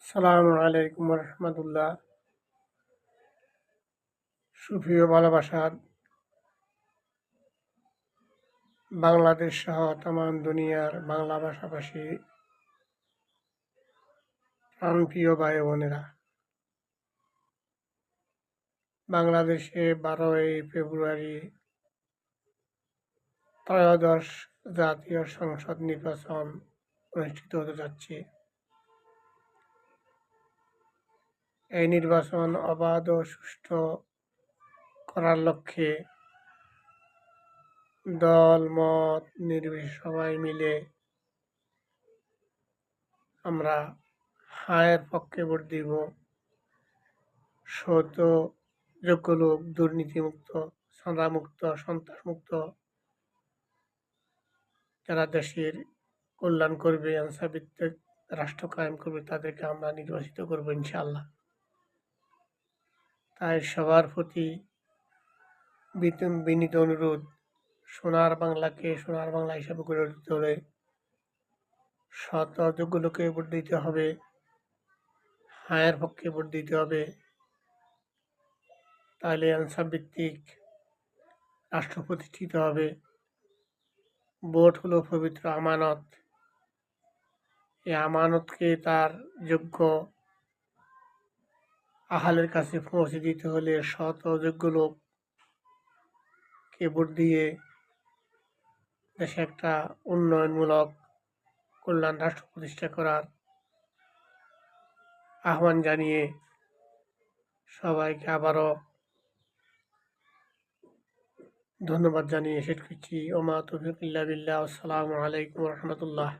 আসসালামু আলাইকুম রহমতুল্লাহ। সুপ্রিয় ভালোবাসার বাংলাদেশ সহ তামাম দুনিয়ার বাংলা ভাষাভাষী প্রাণপ্রিয় ভাই বোনেরা, বাংলাদেশে 12 ফেব্রুয়ারি ত্রয়োদশ জাতীয় সংসদ নির্বাচন অনুষ্ঠিত হতে যাচ্ছে। এই নির্বাচন অবাধ ও সুষ্ঠু করার লক্ষ্যে দল মত নির্বিশেষে সবাই মিলে আমরা হায়ের পক্ষে ভোট দিব। সৎ ও যোগ্য লোক, দুর্নীতিমুক্ত, চাঁদামুক্ত, সন্ত্রাসমুক্ত, যারা দেশের কল্যাণ করবে, ইনসাফভিত্তিক রাষ্ট্র কায়েম করবে, তাদেরকে আমরা নির্বাচিত করব ইনশাআল্লাহ। তাই সবার প্রতি বিনীত অনুরোধ, সোনার বাংলাকে সোনার বাংলা হিসাবে গড়ে তুলতে হলে সৎ ও যোগ্য লোকে ভোট দিতে হবে, হায়ের পক্ষে ভোট দিতে হবে। তাহলে ইনসাফভিত্তিক রাষ্ট্র প্রতিষ্ঠিত হবে। ভোট হলো পবিত্র আমানত। এই আমানতকে তার যোগ্য আহালের কাছে পৌঁছে দিতে হলে সৎ ও যোগ্য লোককে ভোট দিয়ে দেশে একটা উন্নয়নমূলক কল্যাণ রাষ্ট্র প্রতিষ্ঠা করার আহ্বান জানিয়ে সবাইকে আবারও ধন্যবাদ জানিয়ে শেষ করছি। ওমা তৌফিক ইল্লা বিল্লাহ। আসসালামু আলাইকুম রহমতুল্লাহ।